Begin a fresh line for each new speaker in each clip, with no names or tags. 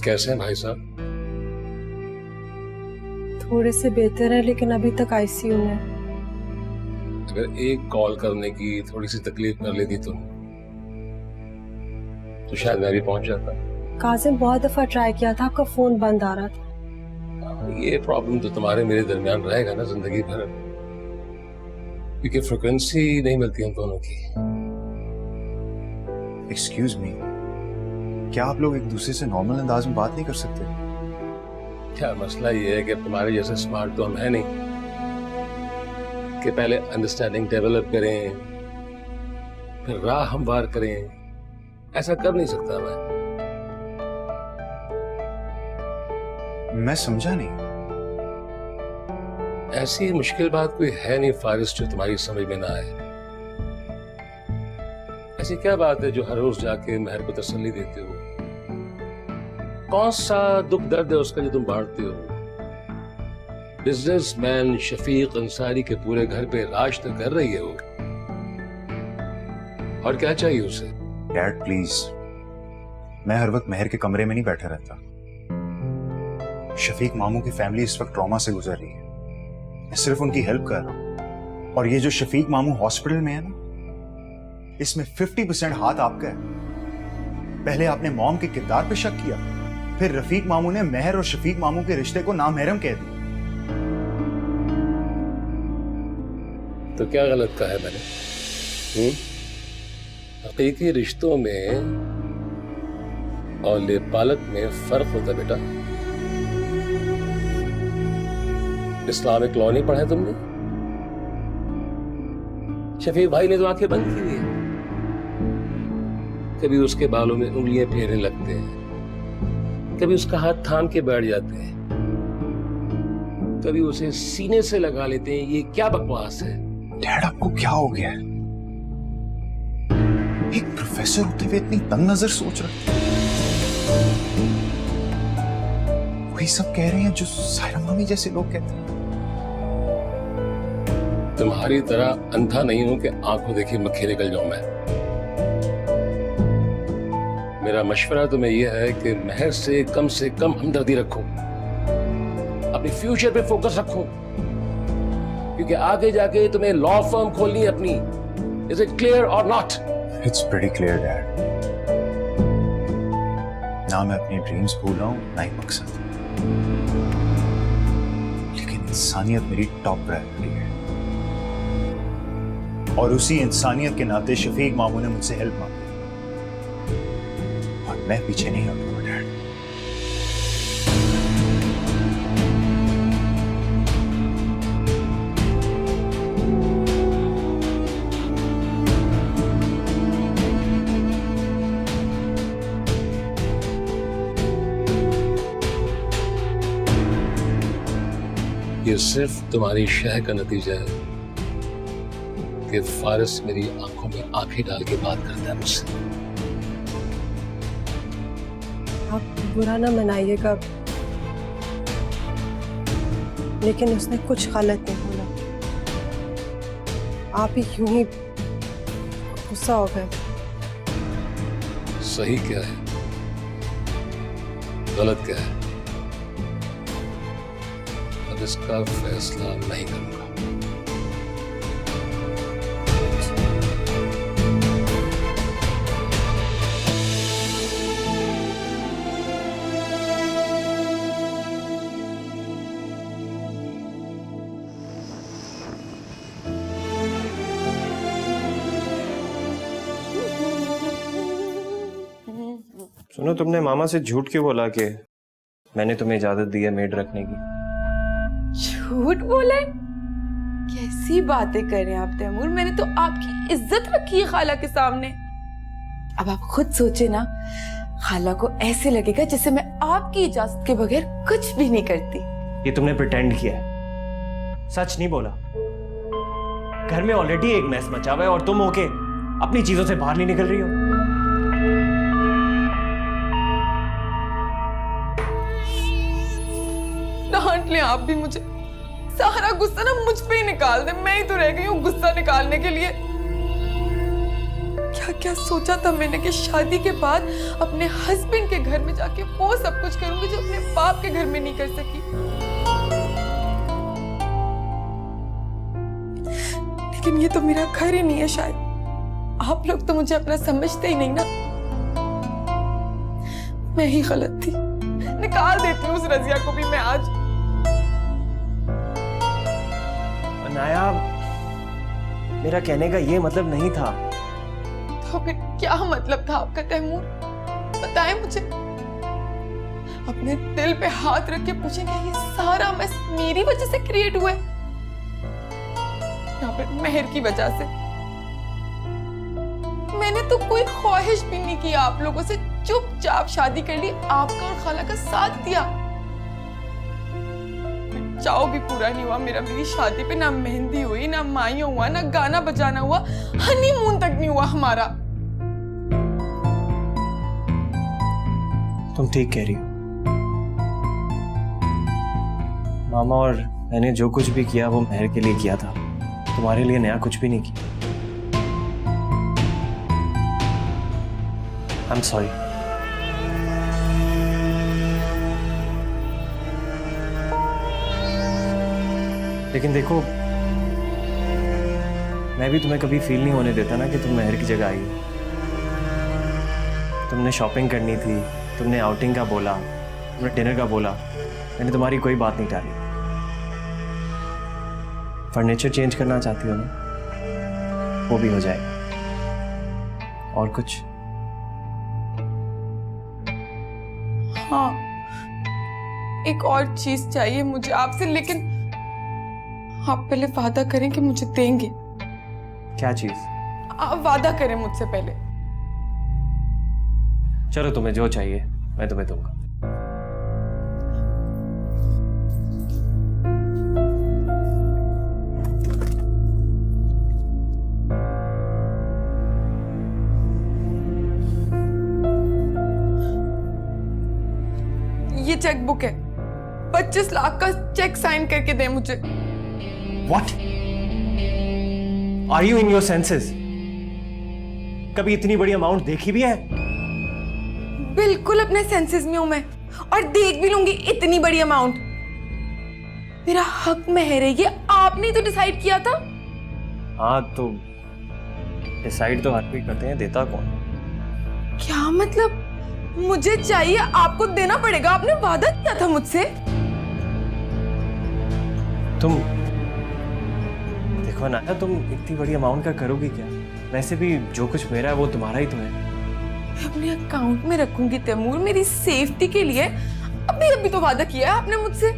कैसे हैं भाई साहब?
थोड़े से बेहतर है लेकिन अभी तक आईसीयू में।
अगर एक कॉल करने की थोड़ी सी तकलीफ कर लेती तुम तो शायद मैं भी पहुंच जाता।
काजिम बहुत दफा ट्राई किया था, आपका फोन बंद आ रहा था।
ये प्रॉब्लम तो तुम्हारे मेरे दरमियान रहेगा ना जिंदगी भर, क्योंकि फ्रिक्वेंसी नहीं मिलती हम दोनों की।
एक्सक्यूज मी, क्या आप लोग एक दूसरे से नॉर्मल अंदाज में बात नहीं कर सकते?
क्या मसला ये है कि तुम्हारे जैसे स्मार्ट तो हम है नहीं कि पहले अंडरस्टैंडिंग डेवलप करें फिर राह हमवार करें। ऐसा कर नहीं सकता
मैं समझा नहीं।
ऐसी मुश्किल बात कोई है नहीं फारिस जो तुम्हारी समझ में ना आए। ऐसी क्या बात है जो हर रोज जाके महर को तसल्ली देते हो? कौन सा दुख दर्द है उसका जो तुम बांटते हो? बिजनेसमैन शफीक अंसारी के पूरे घर पे राज तो कर रही है वो, और क्या चाहिए उसे?
डैड प्लीज, मैं हर वक्त महर के कमरे में नहीं बैठा रहता। शफीक मामू की फैमिली इस वक्त ट्रॉमा से गुजर रही है, मैं सिर्फ उनकी हेल्प कर रहा हूं। और ये जो शफीक मामू हॉस्पिटल में है ना, इसमें 50% हाथ आपका है। पहले आपने मॉम के किरदार पे शक किया, फिर रफीक मामू ने महर और शफीक मामू के रिश्ते को नामहरम कह दिया।
तो क्या गलत कहा है मैंने? हकीकी रिश्तों में और लेपालक में फर्क होता है बेटा। इस्लामिक लॉ नहीं पढ़ा है तुमने? शफीक भाई ने तो आंखें बंद की हुई है। कभी उसके बालों में उंगलियां फेरने लगते हैं, कभी उसका हाथ थाम के बैठ जाते हैं, कभी उसे सीने से लगा लेते हैं। ये क्या बकवास है?
डैड आपको क्या हो गया है? एक प्रोफेसर होते हुए इतनी तंग नजर सोच रखते हैं। वही सब कह रहे हैं जो सायरा मामी जैसे लोग कहते हैं।
तुम्हारी तरह अंधा नहीं हूं कि आंखों देखी मक्खी निकल जाऊं मैं। मेरा मशवरा तुम्हें यह है कि महर से कम हमदर्दी रखो, अपनी फ्यूचर पे फोकस रखो, क्योंकि आगे जाके तुम्हें लॉ फर्म खोलनी है अपनी। इज इट क्लियर और not?
It's pretty clear dad. ना मैं अपनी ड्रीम्स भूल रहा हूं, ना ही मकसद, लेकिन इंसानियत मेरी टॉप प्रायोरिटी है। और उसी इंसानियत के नाते शफीक मामू ने मुझसे हेल्प मांगी, और मैं पीछे नहीं हटूंगा डैड।
ये सिर्फ तुम्हारी शह का नतीजा है कि फारिस मेरी आंखों में आंखें डाल के बात करता है मुझसे।
आप बुरा ना मनाइएगा, लेकिन उसने कुछ गलत नहीं बोला। आप ही यूं ही गुस्सा हो गए।
सही क्या है, गलत क्या है, अब इसका फैसला मैं ही करूंगा।
सुनो, तुमने मामा से झूठ क्यों बोला कि मैंने तुम्हें इजाजत दी है मेड रखने की?
झूठ बोला? कैसी बातें कर रहे हैं आप तैमूर? मैंने तो आपकी इज्जत रखी है खाला के सामने। अब आप खुद सोचे ना, खाला को ऐसे लगेगा जैसे मैं आपकी इजाजत के बगैर कुछ भी नहीं करती।
ये तुमने प्रिटेंड किया है, सच नहीं बोला। घर में ऑलरेडी एक मैस मचा हुआ है और तुम होके अपनी चीजों से बाहर नहीं निकल रही हो।
डांट ले आप भी मुझे, सारा गुस्सा ना मुझ पे ही निकाल दे। मैं ही तो रह गई हूँ गुस्सा निकालने के लिए। क्या क्या क्या सोचा था मैंने कि शादी के बाद अपने हस्बैंड के घर में जाके वो सब कुछ करूंगी जो अपने बाप के घर में नहीं कर सकी। लेकिन ये तो मेरा घर ही नहीं है शायद। आप लोग तो मुझे अपना समझते ही नहीं ना। मैं ही गलत थी। निकाल देती हूँ उस रजिया को भी मैं आज।
अनाया, मेरा कहने का ये मतलब नहीं था।
तो फिर क्या मतलब था आपका तैमूर? बताएं मुझे। अपने दिल पे हाथ रख के पूछेंगे ये सारा मैस मेरी वजह से क्रिएट हुआ है या फिर मेहर की वजह से? मैंने तो कोई ख्वाहिश भी नहीं की आप लोगों से, चुपचाप शादी कर ली, आपका और खाला का साथ दिया। चाव भी पूरा नहीं हुआ मेरा। मेरी शादी पे ना मेहंदी हुई, ना माइयों हुआ, ना गाना बजाना हुआ, हनीमून तक नहीं हुआ हमारा।
तुम ठीक कह रही हो। मामा और मैंने जो कुछ भी किया वो मेहर के लिए किया था, तुम्हारे लिए नया कुछ भी नहीं किया। I am sorry. लेकिन देखो, मैं भी तुम्हें कभी फील नहीं होने देता ना कि तुम मेहर की जगह आई हो। तुमने शॉपिंग करनी थी, तुमने आउटिंग का बोला, तुमने डिनर का बोला, मैंने तुम्हारी कोई बात नहीं टाली। फर्नीचर चेंज करना चाहती हो ना, वो भी हो जाएगा। और कुछ?
हाँ, एक और चीज चाहिए मुझे आपसे, लेकिन आप पहले वादा करें कि मुझे देंगे।
क्या चीज?
आप वादा करें मुझसे पहले।
चलो, तुम्हें जो चाहिए मैं तुम्हें दूंगा।
ये चेक बुक है, 25 लाख का चेक साइन करके दे मुझे।
What? Are you in your senses? कभी इतनी बड़ी अमाउंट देखी भी है?
बिल्कुल अपने सेंसेस में हूं मैं, और देख भी लूंगी इतनी बड़ी अमाउंट। मेरा हक मेहर है, ये आपने तो डिसाइड किया था।
हाँ, तो डिसाइड तो हर कोई करते हैं, देता कौन?
क्या मतलब? मुझे चाहिए, आपको देना पड़ेगा। आपने वादा किया था मुझसे।
तुम देखो ना, तुम इतनी बड़ी अमाउंट का करोगी क्या? वैसे भी जो कुछ मेरा है वो तुम्हारा ही तो है।
मैं अपने अकाउंट में रखूंगी तैमूर, मेरी सेफ्टी के लिए। अभी तो वादा किया है आपने मुझसे।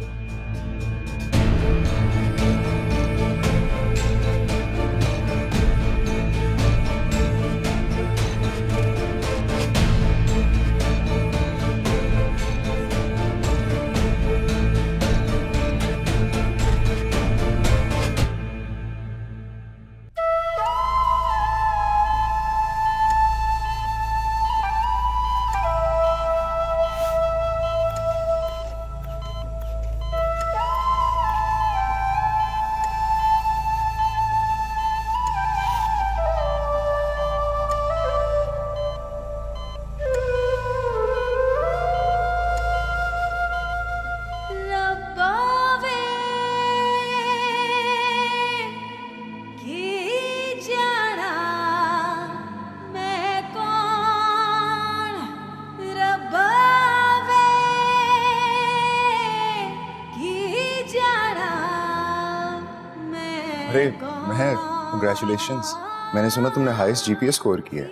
अरे महक, कंग्रेचुलेशंस। मैंने सुना तुमने हाईएस्ट जीपीए स्कोर किया है,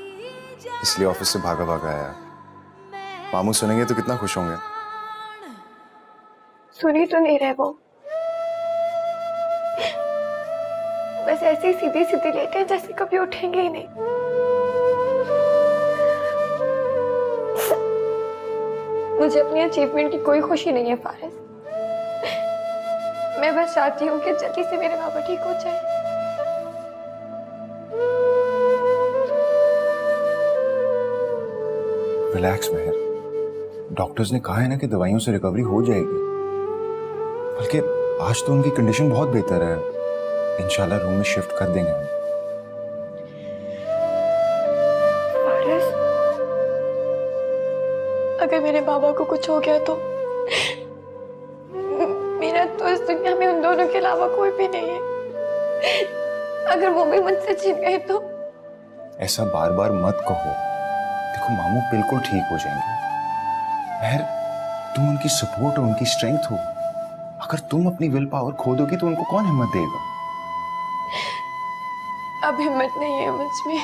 इसलिए ऑफिस से भागा भागा आया। मामू सुनेंगे तो कितना खुश होंगे।
सुनी तो नहीं रहे वो, बस ऐसे ही सीधी सीधी लेटे हैं जैसे कभी उठेंगे ही नहीं। मुझे अपनी अचीवमेंट की कोई खुशी नहीं है फारिस। मैं बस चाहती हूँ कि जल्दी से मेरे बाबा ठीक हो जाए।
रिलैक्स महर, डॉक्टर्स ने कहा है ना कि दवाइयों से रिकवरी हो जाएगी। बल्कि आज तो उनकी कंडीशन बहुत बेहतर है। इंशाल्लाह रूम में शिफ्ट कर देंगे हम।
अगर मेरे बाबा को कुछ हो गया तो मेरा तो इस दुनिया में उन दोनों के अलावा कोई भी नहीं है। अगर वो भी मुझसे छिन गए तो।
ऐसा बार बार मत कहो। देखो मामू बिल्कुल ठीक हो जाएंगे। महर, तुम उनकी सपोर्ट और उनकी स्ट्रेंथ हो। अगर तुम अपनी विल पावर खो दोगी तो उनको कौन हिम्मत देगा?
अब हिम्मत नहीं है मुझ में।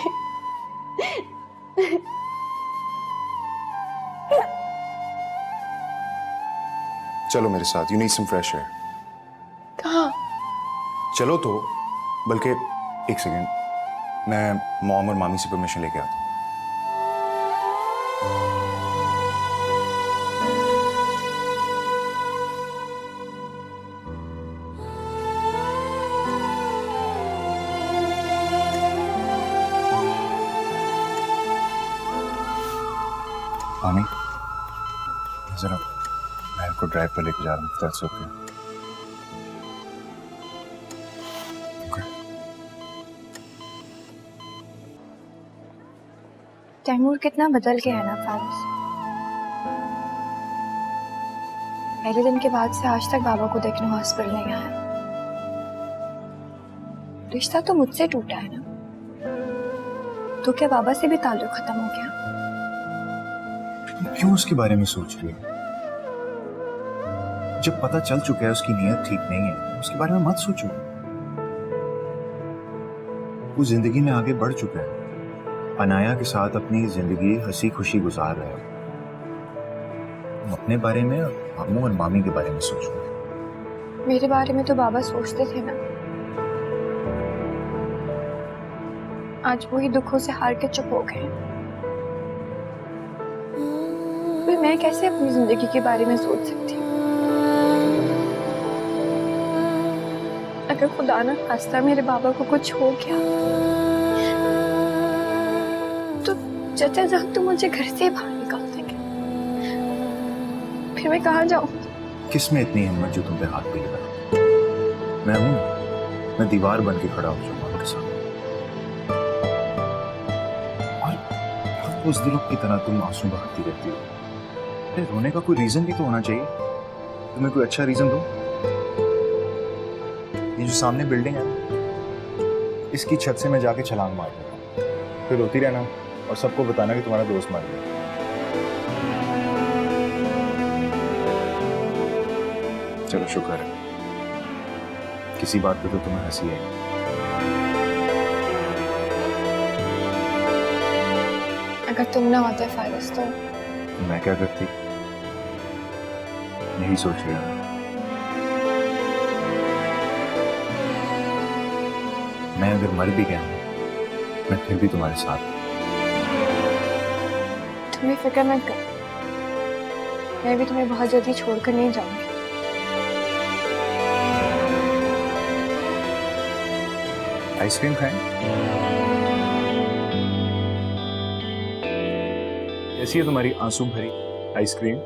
चलो मेरे साथ, you need some fresh air.
कहाँ?
चलो तो, बल्कि एक सेकेंड, मैं मॉम और मामी से परमिशन लेके आता हूँ। मामी, जरा मैं आपको ड्राइव पर लेके जा रहा हूँ। That's okay.
तैमूर कितना बदल गया है ना फारिस। पहले दिन के बाद से आज तक बाबा को देखने हॉस्पिटल नहीं आया। रिश्ता तो मुझसे टूटा है ना, तो क्या बाबा से भी ताल्लुक खत्म हो गया?
क्यों उसके बारे में सोच रही है? जब पता चल चुका है उसकी नीयत ठीक नहीं है, उसके बारे में मत सोचो। वो जिंदगी में आगे बढ़ चुका है, अनाया के साथ अपनी जिंदगी हंसी खुशी गुजार रहा है। तुम अपने बारे में और मामू और मामी के बारे में सोचो।
मेरे बारे में तो बाबा सोचते थे ना। आज वही दुखों से हार के चुप हो गए। फिर मैं कैसे अपनी जिंदगी के बारे में सोच सकती हूँ? अगर खुदा ना खास्ता मेरे बाबा को कुछ हो गया तो चचा जान तो मुझे घर से बाहर निकाल देंगे। फिर मैं कहाँ जाऊँ?
किसमें इतनी हिम्मत जो तुम पे हाथ पे लगा? मैं हूं, मैं दीवार बन के खड़ा हो जाऊंगा उनके सामने। और उस दिलों की तरह तुम आंसू बहाती रहती हो। अरे रोने का कोई रीजन भी तो होना चाहिए। तुम्हें कोई अच्छा रीजन दो। ये जो सामने बिल्डिंग है ना, इसकी छत से मैं जाके छलांग मार दूंगा। फिर रोती रहना और सबको बताना कि तुम्हारा दोस्त मर गया। चलो शुक्र है, किसी बात पे तो तुम्हें हंसी है।
अगर तुम ना होते फारिस तो
मैं क्या करती? यही सोच रहा हूँ। मैं अगर मर भी गया हूं, मैं फिर भी तुम्हारे साथ हूं।
तुम्हें फिक्र मत कर, मैं भी तुम्हें बहुत जल्दी छोड़कर नहीं जाऊंगी।
आइसक्रीम खाएं? कैसी है तुम्हारी आंसू भरी आइसक्रीम?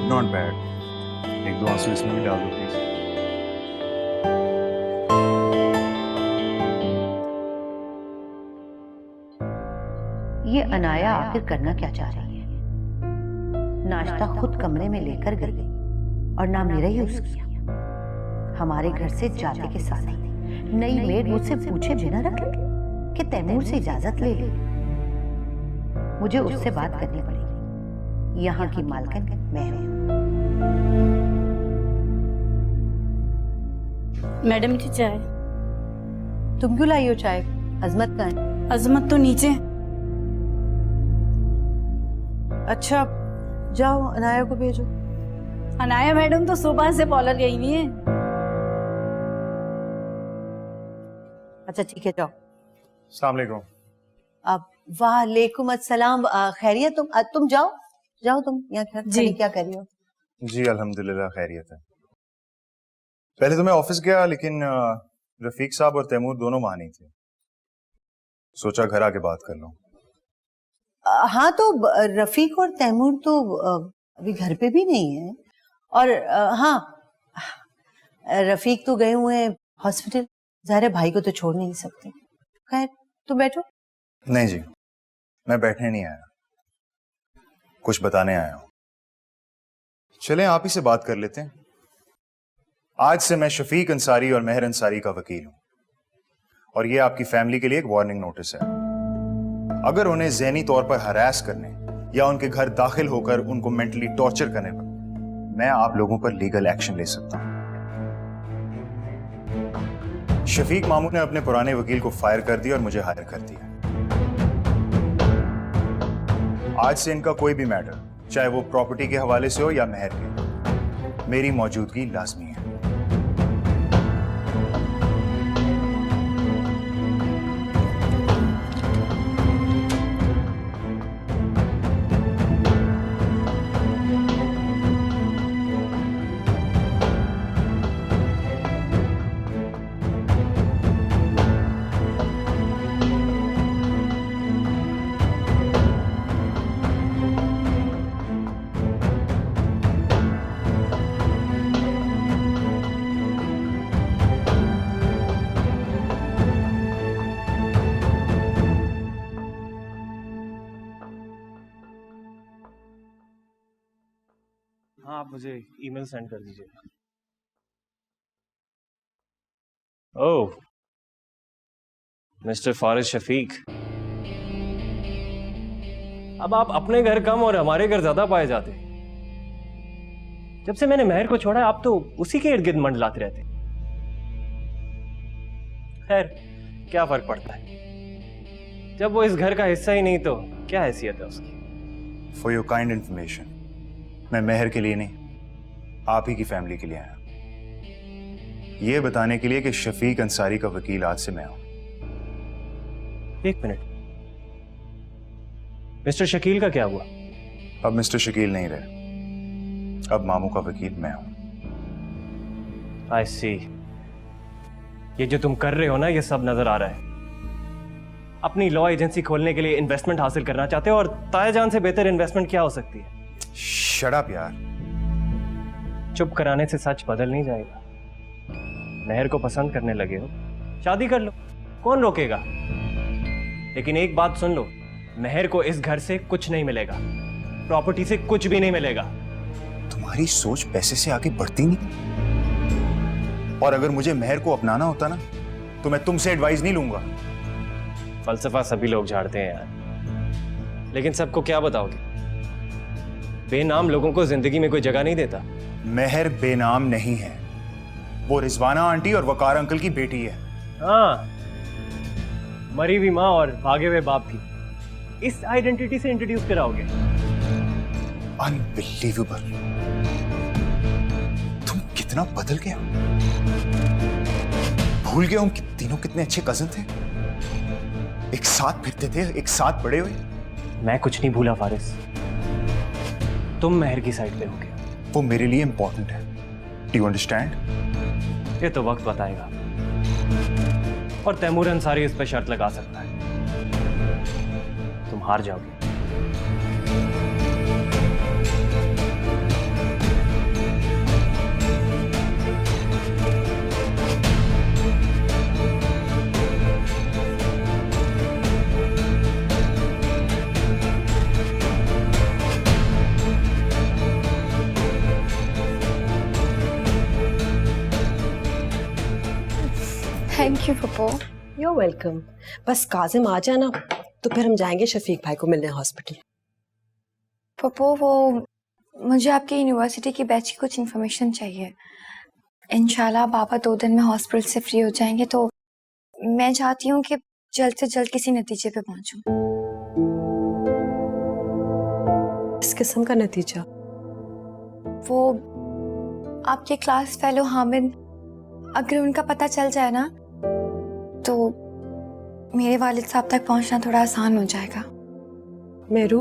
Not bad. एक दो आंसू इसमें भी डाल दो प्लीज।
ये अनाया आखिर करना क्या चाह रही है? नाश्ता खुद कमरे में लेकर गई और ना मेरा यूज किया। हमारे घर से जाते के साथ ही नई मेड मुझसे पूछे बिना रखे कि तैमूर से इजाजत ले ले। मुझे उससे बात करनी पड़ेगी। यहाँ की मालकिन मैं हूँ।
मैडम की चाय।
तुम क्यों लाई हो चाय? अजमत कहाँ है?
अजमत तो नीचे।
अच्छा जाओ अनाया को भेजो।
अनाया मैडम तो सुबह से पार्लर गई नहीं है।
अच्छा ठीक है जाओ।
अस्सलाम वालेकुम।
अब वालेकुम अस्सलाम। खैरियत? तुम जाओ जाओ, तुम यहाँ
जी।
क्या कर रही हो?
जी अल्हम्दुलिल्लाह खैरियत है। पहले तो मैं ऑफिस गया, लेकिन रफीक साहब और तैमूर दोनों वहां नहीं थे। सोचा घर आके बात कर लूं।
हाँ तो रफीक और तैमूर तो अभी घर पे भी नहीं है। और हाँ, रफीक तो गए हुए हैं हॉस्पिटल। ज़ाहिर भाई को तो छोड़ नहीं सकते। खैर तुम बैठो।
नहीं जी, मैं बैठने नहीं आया, कुछ बताने आया हूं। चलें आप ही से बात कर लेते हैं। आज से मैं शफीक अंसारी और मेहर अंसारी का वकील हूं, और ये आपकी फैमिली के लिए एक वार्निंग नोटिस है। अगर उन्हें ज़हनी तौर पर हरास करने या उनके घर दाखिल होकर उनको मेंटली टॉर्चर करने पर मैं आप लोगों पर लीगल एक्शन ले सकता हूं। शफीक मामू ने अपने पुराने वकील को फायर कर दिया और मुझे हायर कर दिया। आज से इनका कोई भी मैटर, चाहे वो प्रॉपर्टी के हवाले से हो या मेहर के, मेरी मौजूदगी लाजमी है।
हाँ, आप मुझे ईमेल सेंड कर दीजिएगा। ओह, मिस्टर फारिस शफीक, अब आप अपने घर कम और हमारे घर ज्यादा पाए जाते। जब से मैंने मेहर को छोड़ा आप तो उसी के इर्द गिर्द मंडलाते रहते। खैर क्या फर्क पड़ता है, जब वो इस घर का हिस्सा ही नहीं तो क्या हैसियत है उसकी।
फॉर योर काइंड इंफॉर्मेशन, मैं मेहर के लिए नहीं, आप ही की फैमिली के लिए आया, ये बताने के लिए कि शफीक अंसारी का वकील आज से मैं हूं।
एक मिनट, मिस्टर शकील का क्या हुआ?
अब मिस्टर शकील नहीं रहे, अब मामू का वकील मैं हूं।
आई सी, ये जो तुम कर रहे हो ना, ये सब नजर आ रहा है। अपनी लॉ एजेंसी खोलने के लिए इन्वेस्टमेंट हासिल करना चाहते हो, और तायाजान से बेहतर इन्वेस्टमेंट क्या हो सकती है?
शट अप यार।
चुप कराने से सच बदल नहीं जाएगा। मेहर को पसंद करने लगे हो, शादी कर लो, कौन रोकेगा। लेकिन एक बात सुन लो, मेहर को इस घर से कुछ नहीं मिलेगा, प्रॉपर्टी से कुछ भी नहीं मिलेगा।
तुम्हारी सोच पैसे से आगे बढ़ती नहीं, और अगर मुझे मेहर को अपनाना होता ना तो मैं तुमसे एडवाइस नहीं लूंगा।
फलसफा सभी लोग झाड़ते हैं यार, लेकिन सबको क्या बताओगे? बेनाम लोगों को जिंदगी में कोई जगह नहीं देता।
मेहर बेनाम नहीं है, वो रिजवाना आंटी और वकार अंकल की बेटी है।
हाँ, मरी हुई माँ और भागे हुए बाप की इस आइडेंटिटी से इंट्रोड्यूस कराओगे?
अनबिलीवेबल, तुम कितना बदल गए। भूल गए हम तीनों कितने अच्छे कजन थे, एक साथ फिरते थे, एक साथ बड़े हुए।
मैं कुछ नहीं भूला फारिस, तुम मेहर की साइड पे होगे।
वो मेरे लिए इंपॉर्टेंट है, डू यू अंडरस्टैंड?
ये तो वक्त बताएगा, और तैमूर अंसारी इस पे शर्त लगा सकता है, तुम हार जाओगे।
Thank you Pappu.
You're welcome। बस काजिम आ जाना तो फिर हम जाएंगे शफीक भाई को मिलने हॉस्पिटल।
पप्पू, वो मुझे आपकी यूनिवर्सिटी की बैच की कुछ इन्फॉर्मेशन चाहिए। इंशाल्लाह बाबा 2 दिन में हॉस्पिटल से फ्री हो जाएंगे, तो मैं चाहती हूँ कि जल्द से जल्द किसी नतीजे पे पहुंचूं।
इस किस्म का नतीजा?
वो आपके क्लास फेलो हामिद, अगर उनका पता चल जाए ना तो मेरे वालिद साहब तक पहुंचना थोड़ा आसान हो जाएगा।
मेरू,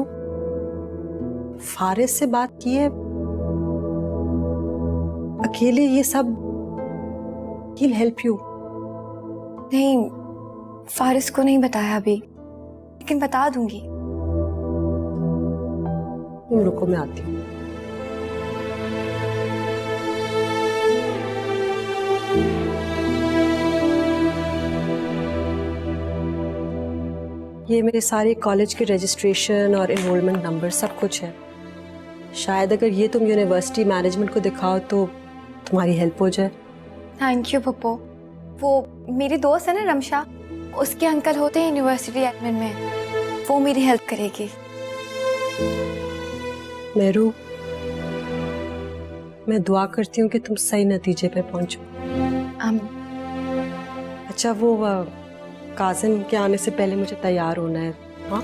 फारिस से बात की है अकेले? ये सब he'll help you।
नहीं, फारिस को नहीं बताया अभी, लेकिन बता दूंगी।
तुम रुको, मैं आती हूँ। ये मेरे सारे कॉलेज के रजिस्ट्रेशन और एनरोलमेंट नंबर सब कुछ है। शायद अगर ये तुम यूनिवर्सिटी मैनेजमेंट को दिखाओ तो तुम्हारी हेल्प हो जाए।
Thank you Pappu. वो मेरी दोस्त है ना रमशा, उसके अंकल होते हैं यूनिवर्सिटी एडमिन में, वो मेरी हेल्प करेगी।
मेरू, मैं दुआ करती हूँ कि तुम सही नतीजे पे पहुंचो। अच्छा, वो काजिम के आने से पहले मुझे तैयार होना है। हाँ,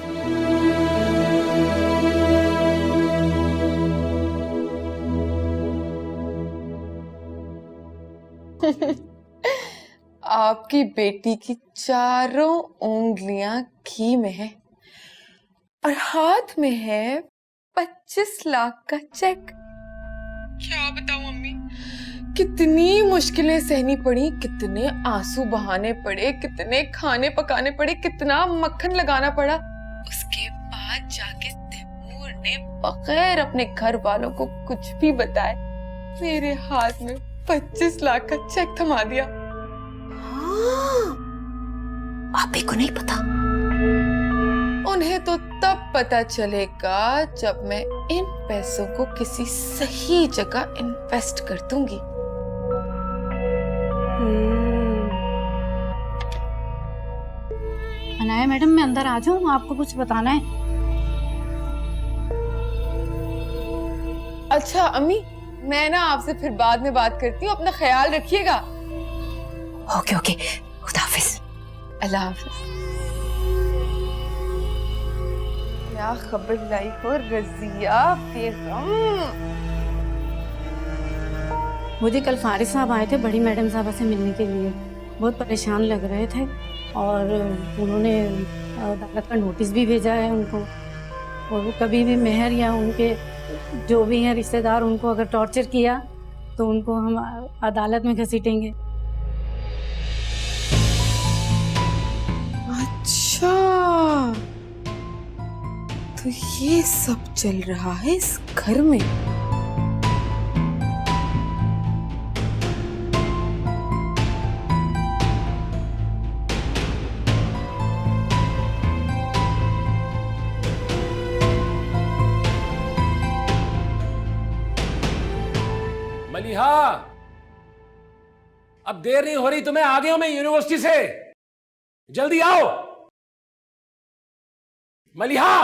आपकी बेटी की चारों उंगलियां घी में है और हाथ में है 25 लाख का चेक। क्या बताऊं अम्मी, कितनी मुश्किलें सहनी पड़ी, कितने आंसू बहाने पड़े, कितने खाने पकाने पड़े, कितना मक्खन लगाना पड़ा। उसके बाद जाके तैमूर ने बगैर अपने घर वालों को कुछ भी बताए मेरे हाथ में 25 लाख का चेक थमा दिया। हाँ,
आप ही को नहीं पता?
उन्हें तो तब पता चलेगा जब मैं इन पैसों को किसी सही जगह इन्वेस्ट कर दूंगी।
अनाया मैडम, मैं अंदर आ जाऊं? आपको कुछ बताना है?
अच्छा अम्मी, मैं ना आपसे फिर बाद में बात करती हूँ, अपना ख्याल रखिएगा।
ओके ओके, खुदा हाफिज।
अल्लाह हाफिज। क्या खबर लाई हो रजिया बेगम?
मुझे कल फारिस साहब आए थे बड़ी मैडम साहबा से मिलने के लिए। बहुत परेशान लग रहे थे और उन्होंने अदालत का नोटिस भी भेजा है उनको। और वो कभी भी मेहर या उनके जो भी हैं रिश्तेदार उनको अगर टॉर्चर किया तो उनको हम अदालत में घसीटेंगे।
अच्छा, तो ये सब चल रहा है इस घर में।
मलिहा, अब देर नहीं हो रही तुम्हें, आ गया हूं मैं यूनिवर्सिटी से, जल्दी आओ। मलिहा,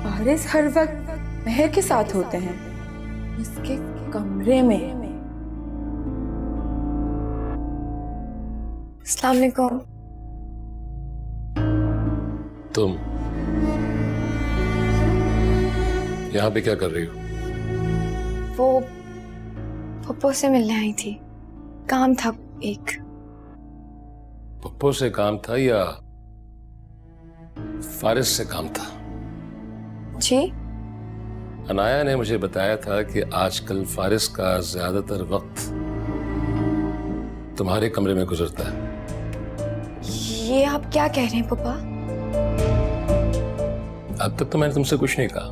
फारिस हर वक्त महर के साथ होते हैं, उसके कमरे में।
अस्सलाम वालेकुम।
तुम यहां पे क्या कर रही हो?
वो पप्पू से मिलने आई थी, काम था एक।
पप्पू से काम था या फारिस से काम था?
जी,
अनाया ने मुझे बताया था कि आजकल फारिस का ज्यादातर वक्त तुम्हारे कमरे में गुजरता है।
ये आप क्या कह रहे हैं पापा?
अब तक तो मैंने तुमसे कुछ नहीं कहा,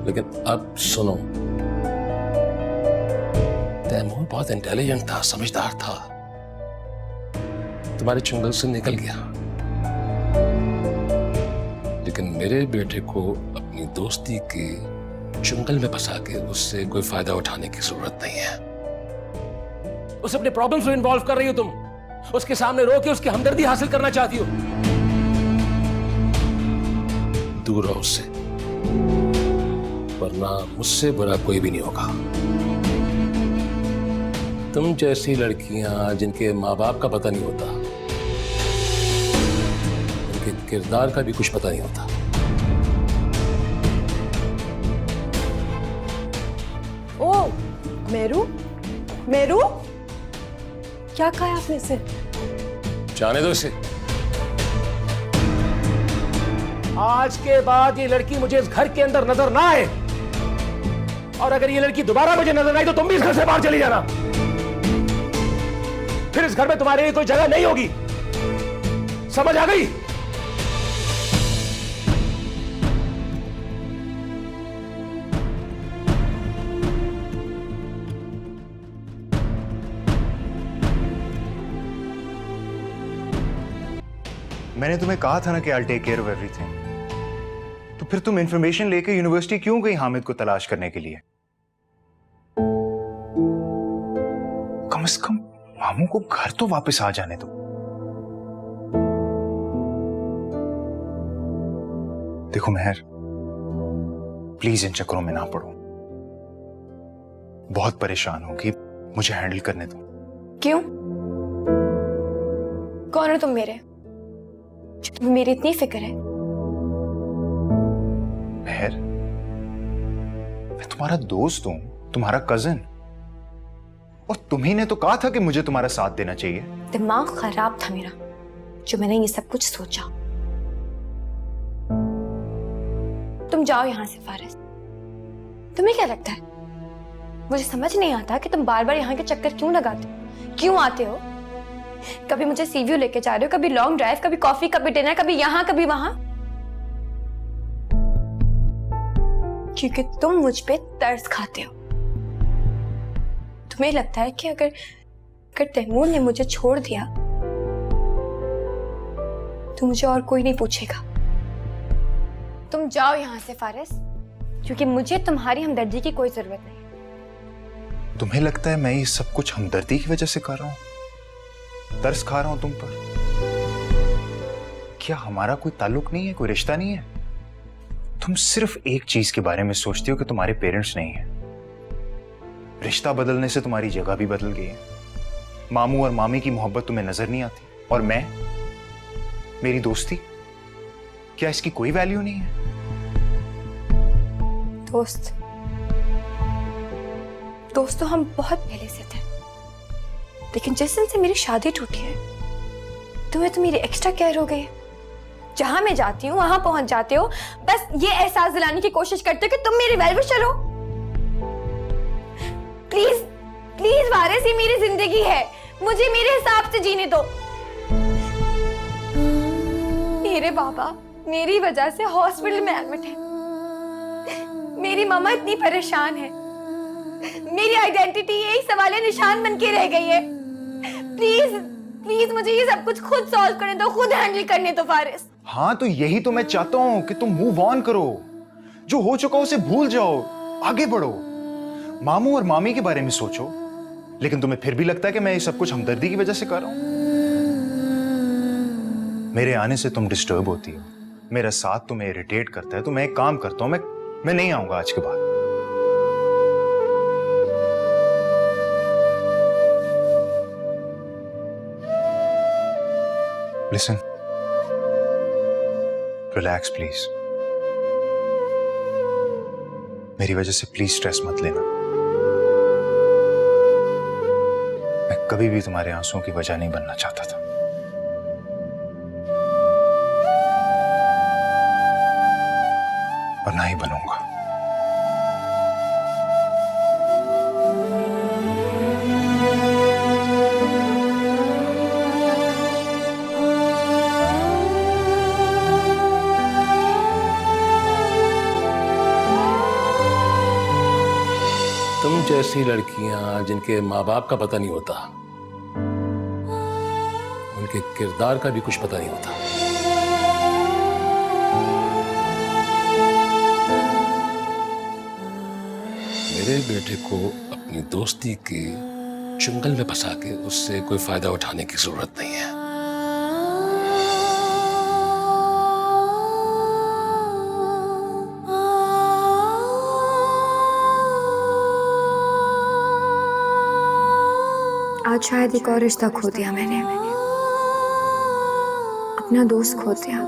लेकिन अब सुनो। तैमूर बहुत इंटेलिजेंट था, समझदार था, तुम्हारे चुंगल से निकल गया। लेकिन मेरे बेटे को अपनी दोस्ती के चुंगल में फंसा के उससे कोई फायदा उठाने की जरूरत नहीं है। उसे अपने प्रॉब्लम्स में इन्वॉल्व कर रही हो तुम, उसके सामने रो के उसकी हमदर्दी हासिल करना चाहती हो। दूर रहो उससे, वरना मुझसे बुरा कोई भी नहीं होगा। तुम जैसी लड़कियां जिनके माँ बाप का पता नहीं होता, उनके किरदार का भी कुछ पता नहीं होता।
ओ मेरू, मेरू, क्या कहा आपने इसे?
जाने दो इसे। आज के बाद ये लड़की मुझे इस घर के अंदर नजर ना आए, और अगर ये लड़की दोबारा मुझे नजर आई तो तुम भी इस घर से बाहर चली जाना। फिर इस घर में तुम्हारे लिए कोई जगह नहीं होगी, समझ आ गई?
मैंने तुम्हें कहा था ना कि I take care of everything. तो फिर तुम इंफॉर्मेशन लेके यूनिवर्सिटी क्यों गई हामिद को तलाश करने के लिए? कम से कम मामू को घर तो वापस आ जाने दो। देखो मेहर, प्लीज इन चक्करों में ना पड़ो। बहुत परेशान होगी, मुझे हैंडल करने दो।
क्यों? कौन हो तुम मेरे? मेरी इतनी फिक्र है?
मेहर, मैं तुम्हारा दोस्त हूं, तुम्हारा कजन, और तुम्ही ने तो कहा था कि मुझे तुम्हारा साथ देना चाहिए।
दिमाग खराब था मेरा जो मैंने ये सब कुछ सोचा। तुम जाओ यहां से फारिस। तुम्हें क्या लगता है मुझे समझ नहीं आता कि तुम बार बार यहाँ के चक्कर क्यों लगाते हो, क्यों आते हो? कभी मुझे सीव्यू लेके जा रहे हो, कभी लॉन्ग ड्राइव, कभी कॉफी, कभी डिनर, कभी यहाँ कभी वहां, क्योंकि तुम मुझ पे तरस खाते हो। तुम्हें लगता है कि अगर तैमूर ने मुझे छोड़ दिया तो मुझे और कोई नहीं पूछेगा। तुम जाओ यहां से फारिस, क्योंकि मुझे तुम्हारी हमदर्दी की कोई जरूरत नहीं।
तुम्हें लगता है मैं ये सब कुछ हमदर्दी की वजह से कर रहा हूं, तरस खा रहा हूं तुम पर? क्या हमारा कोई ताल्लुक नहीं है, कोई रिश्ता नहीं है? तुम सिर्फ एक चीज के बारे में सोचती हो कि तुम्हारे पेरेंट्स नहीं है। रिश्ता बदलने से तुम्हारी जगह भी बदल गई है। मामू और मामी की मोहब्बत तुम्हें नजर नहीं आती, और मैं, मेरी दोस्ती, क्या इसकी कोई वैल्यू नहीं है?
दोस्त तो हम बहुत पहले से थे, लेकिन जिस दिन से मेरी शादी टूटी है तुम्हें तो मेरी एक्स्ट्रा केयर हो गई है। जहां मैं जाती हूँ वहां पहुंच जाते हो, बस ये एहसास दिलाने की कोशिश करते हो कि तुम मेरी वेल विशर हो। प्लीज प्लीज वारिस, ये मेरी जिंदगी है, मुझे मेरे हिसाब से जीने दो। मेरे बाबा मेरी वजह से हॉस्पिटल में एडमिट है, मेरी मामा इतनी परेशान है, मेरी आइडेंटिटी यही सवाल निशान बन के रह गई है। प्लीज प्लीज मुझे ये सब कुछ खुद सॉल्व करने दो, खुद हैंडल करने दो फारिस।
हाँ, तो यही तो मैं चाहता हूं कि तुम मूव ऑन करो, जो हो चुका उसे भूल जाओ, आगे बढ़ो। मामू और मामी के बारे में सोचो, लेकिन तुम्हें फिर भी लगता है कि मैं ये सब कुछ हमदर्दी की वजह से कर रहा हूं। मेरे आने से तुम डिस्टर्ब होती हो, मेरा साथ तुम्हें इरिटेट करता है, तो मैं एक काम करता हूं, मैं नहीं आऊंगा आज के बाद। Listen, relax please. मेरी वजह से प्लीज स्ट्रेस मत लेना। मैं कभी भी तुम्हारे आंसुओं की वजह नहीं बनना चाहता था। और ना ही बनूंगा।
तुम जैसी लड़कियां जिनके माँ बाप का पता नहीं होता, उनके किरदार का भी कुछ पता नहीं होता। मेरे बेटे को अपनी दोस्ती के चुंगल में फंसा के उससे कोई फायदा उठाने की जरूरत नहीं है।
आज शायद एक और रिश्ता खो दिया मैंने, अपना दोस्त खो दिया।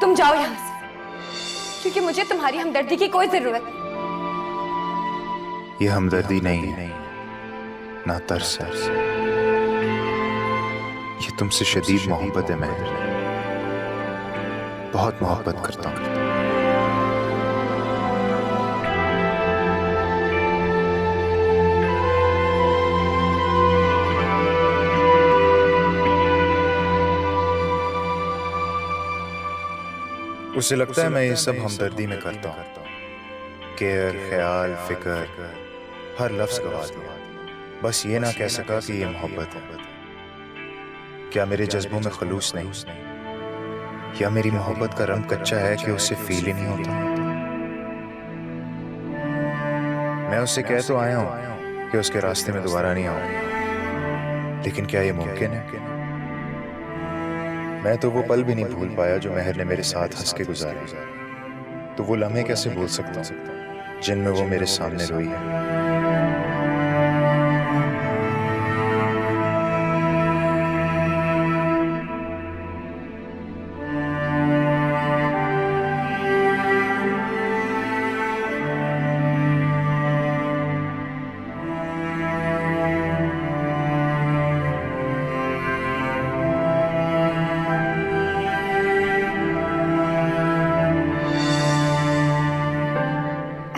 तुम जाओ यहां से, क्योंकि मुझे तुम्हारी हमदर्दी की कोई जरूरत नहीं।
ये हमदर्दी नहीं है, ना तरस है, ये तुमसे शदीद मोहब्बत है। मैं बहुत मोहब्बत करता हूं। उसे लगता है मैं ये सब हमदर्दी में करता हूँ। केयर, ख्याल, फिक्र, हर लफ्ज गवा दिया, बस ये ना कह सका कि ये मोहब्बत है। क्या मेरे जज्बों में खलूस नहीं, या मेरी मोहब्बत का रंग कच्चा है कि उससे फील ही नहीं होता? मैं उससे कह तो आया हूं कि उसके रास्ते में दोबारा नहीं आऊंगा, लेकिन क्या ये मुमकिन है? मैं तो वो पल भी नहीं भूल पाया जो महर ने मेरे साथ हंस के गुजारे, तो वो लम्हे कैसे भूल सकता हूं जिनमें वो मेरे सामने रोई है।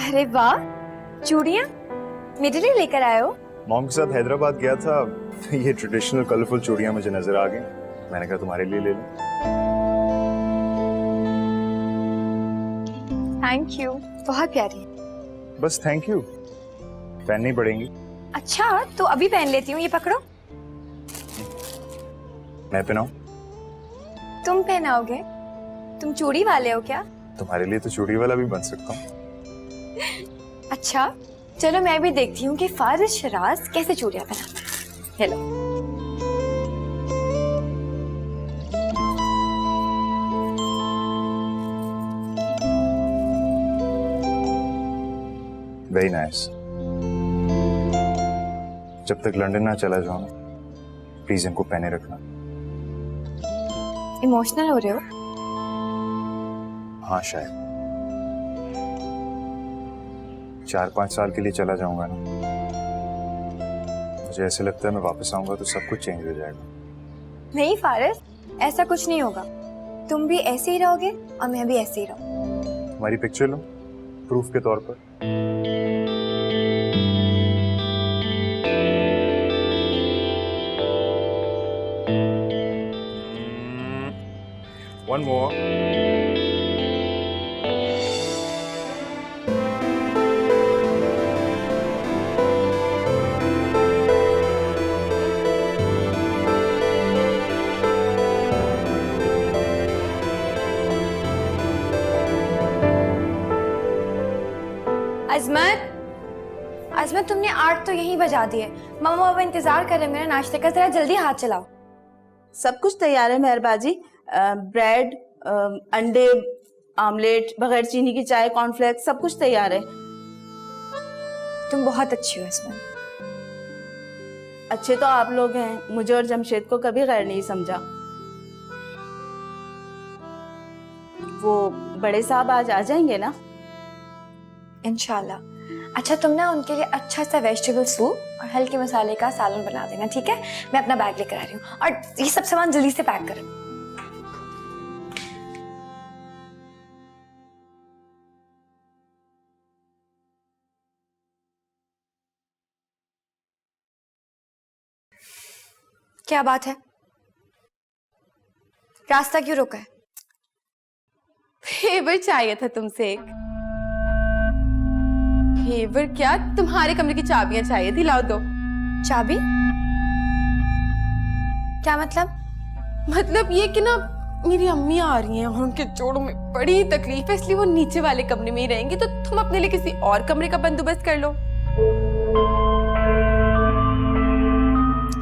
अरे वाह, चूड़ियाँ मेरे लिए लेकर आए हो?
मॉम के साथ हैदराबाद गया था, ये ट्रेडिशनल कलरफुल चूड़ियां मुझे नजर आ गई। मैंने कहा तुम्हारे लिए ले लूं।
थैंक यू, बहुत प्यारी।
बस थैंक यू, पहननी पड़ेंगी।
अच्छा तो अभी पहन लेती हूँ, ये पकड़ो।
मैं पहनाऊं?
तुम पहनाओगे? तुम चूड़ी वाले हो क्या?
तुम्हारे लिए तो चूड़ी वाला भी बन सकता हूँ।
अच्छा चलो मैं भी देखती हूँ कि फारिस शराज कैसे चूड़ियाँ पहनाता है। हेलो।
Very nice. जब तक लंदन ना चला जाऊं प्लीज इनको पहने रखना।
इमोशनल हो रहे हो?
हाँ शायद 4-5 साल के लिए चला जाऊंगा ना, मुझे ऐसे लगता है मैं वापस आऊंगा तो सब कुछ चेंज हो जाएगा।
नहीं फारिस, ऐसा कुछ नहीं होगा। तुम भी ऐसे ही रहोगे और मैं भी ऐसे ही रहूँ।
हमारी पिक्चर लो प्रूफ के तौर पर। One more.
अजमत तुमने 8 तो यहीं बजा दिए। मम्मा बाबा इंतजार कर रहे हैं मेरा नाश्ते का, जरा जल्दी हाथ चलाओ।
सब कुछ तैयार है मेहरबाजी। ब्रेड, अंडे आमलेट, बगैर चीनी की चाय, कॉर्नफ्लेक्स, सब कुछ तैयार है।
तुम बहुत अच्छी हो इसमें।
अच्छे तो आप लोग हैं, मुझे और जमशेद को कभी गैर नहीं समझा। वो बड़े साहब आज आ जाएंगे ना?
इंशाल्लाह। अच्छा तुम ना उनके लिए अच्छा सा वेजिटेबल सूप और हल्के मसाले का सालन बना देना, ठीक है? मैं अपना बैग लेकर आ रही हूँ और ये सब सामान जल्दी से पैक करो। क्या बात है? रास्ता क्यों रोका है?
फेवर चाहिए था तुमसे एक। फेवर क्या, तुम्हारे कमरे की चाबियां चाहिए थी, लाओ दो।
चाबी? क्या मतलब?
मतलब ये कि ना मेरी अम्मी आ रही हैं और उनके जोड़ों में बड़ी तकलीफ है, इसलिए वो नीचे वाले कमरे में ही रहेंगी, तो तुम अपने लिए किसी और कमरे का बंदोबस्त कर लो।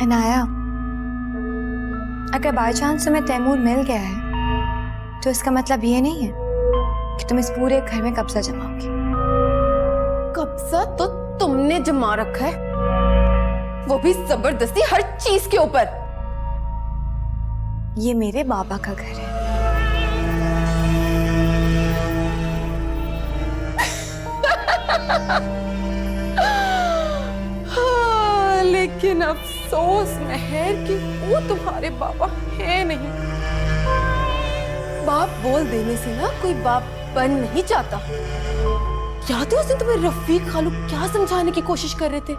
अनाया, अगर बाय चांस तुम्हें तैमूर मिल गया है तो इसका मतलब ये नहीं है कि तुम इस पूरे घर में कब्जा जमाओगी।
कब्जा तो तुमने जमा रखा है, वो भी जबरदस्ती हर चीज के ऊपर।
ये मेरे बाबा का घर है।
हाँ, लेकिन अफसोस महर कि वो तुम्हारे बाबा है नहीं। बाप बोल देने से ना कोई बाप बन नहीं जाता। याद है उस दिन तुम्हें रफीक खालू क्या समझाने की कोशिश कर रहे थे?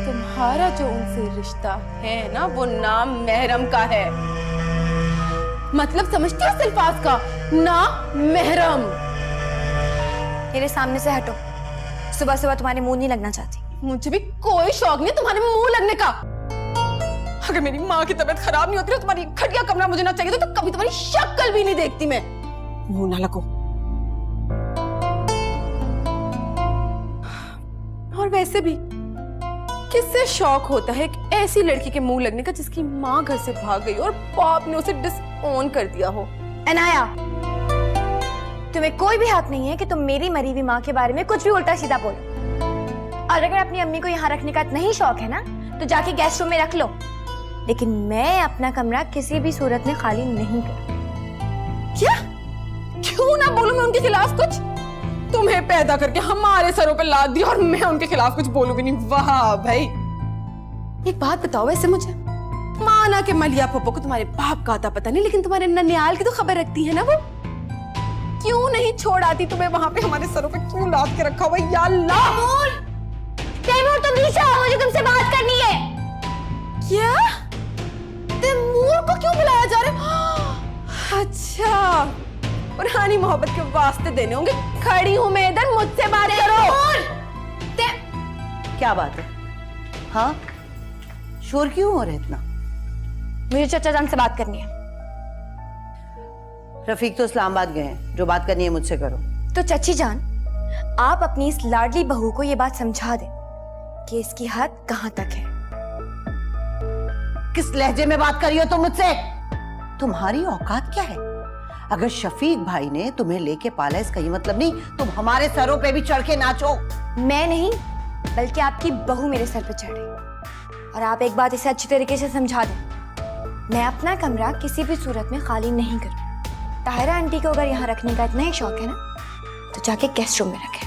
तुम्हारा जो उनसे रिश्ता है ना, वो नाम महरम का है। मतलब समझती हो अल्फाज का? ना महरम।
मेरे सामने से हटो। सुबह सुबह तुम्हारे मुंह नहीं लगना चाहती।
मुझे भी कोई शौक नहीं तुम्हारे मुंह लगने का। अगर मेरी माँ की तबीयत खराब नहीं होती तो तुम्हारी खटिया कमरा मुझे ना चाहिए तो कभी तुम्हारी शक्ल भी नहीं देखती मैं। मुंह ना लगो। और वैसे भी किससे शौक होता है एक ऐसी लड़की के मुंह लगने का जिसकी माँ घर से भाग गई और बाप ने उसे डिसओन कर दिया हो।
अनाया, तुम्हें कोई भी हक नहीं है कि तुम मेरी मरी हुई माँ के बारे में कुछ भी उल्टा सीधा बोलो। और अगर अपनी अम्मी को यहाँ रखने का नहीं शौक है ना तो जाके गेस्ट रूम में रख लो, लेकिन मैं अपना कमरा किसी भी सूरत में खाली नहीं करूँ।
क्या? क्यों ना बोलूं मैं उनके खिलाफ कुछ? तुम्हें पैदा करके हमारे सरों पे लाद दिया और मैं उनके खिलाफ कुछ बोलूं भी नहीं। वाह भाई। एक बात बताओ वैसे मुझे, माना कि मलिया पप्पो को तुम्हारे बाप का आता पता नहीं, लेकिन तुम्हारे ननियाल की तो खबर रखती है ना वो। क्यों नहीं छोड़ आती तुम्हें वहां पे? हमारे सरों पे क्यों लाद के रखा हुआ? या अल्लाह।
तैमूर, तुम नीचे आओ, मुझे तुमसे बात करनी है।
क्या? तैमूर को क्यों बुलाया जा रहा है? अच्छा, पुरानी मोहब्बत के वास्ते देने होंगे। खड़ी हूं मैं इधर, मुझसे बात करो।
क्या बात है? हाँ, शोर क्यों हो रहा है इतना?
मुझे चाचा जान से बात करनी है।
रफीक तो इस्लामाबाद गए हैं, जो बात करनी है मुझसे करो।
तो चची जान, आप अपनी इस लाडली बहू को ये बात समझा दें कि इसकी हद कहां तक है।
किस लहजे में बात करी हो तुम मुझसे? तुम्हारी औकात क्या है? अगर शफीक भाई ने तुम्हें लेके पाला इसका ये मतलब नहीं तुम हमारे सरों पे भी चढ़ के नाचो।
मैं नहीं, बल्कि आपकी बहू मेरे सर पे चढ़ रही। और आप एक बात इसे अच्छी तरीके से समझा दें, मैं अपना कमरा किसी भी सूरत में खाली नहीं करूं। ताहिरा आंटी को अगर यहाँ रखने का इतना ही शौक है ना तो जाके गेस्ट रूम में रखें।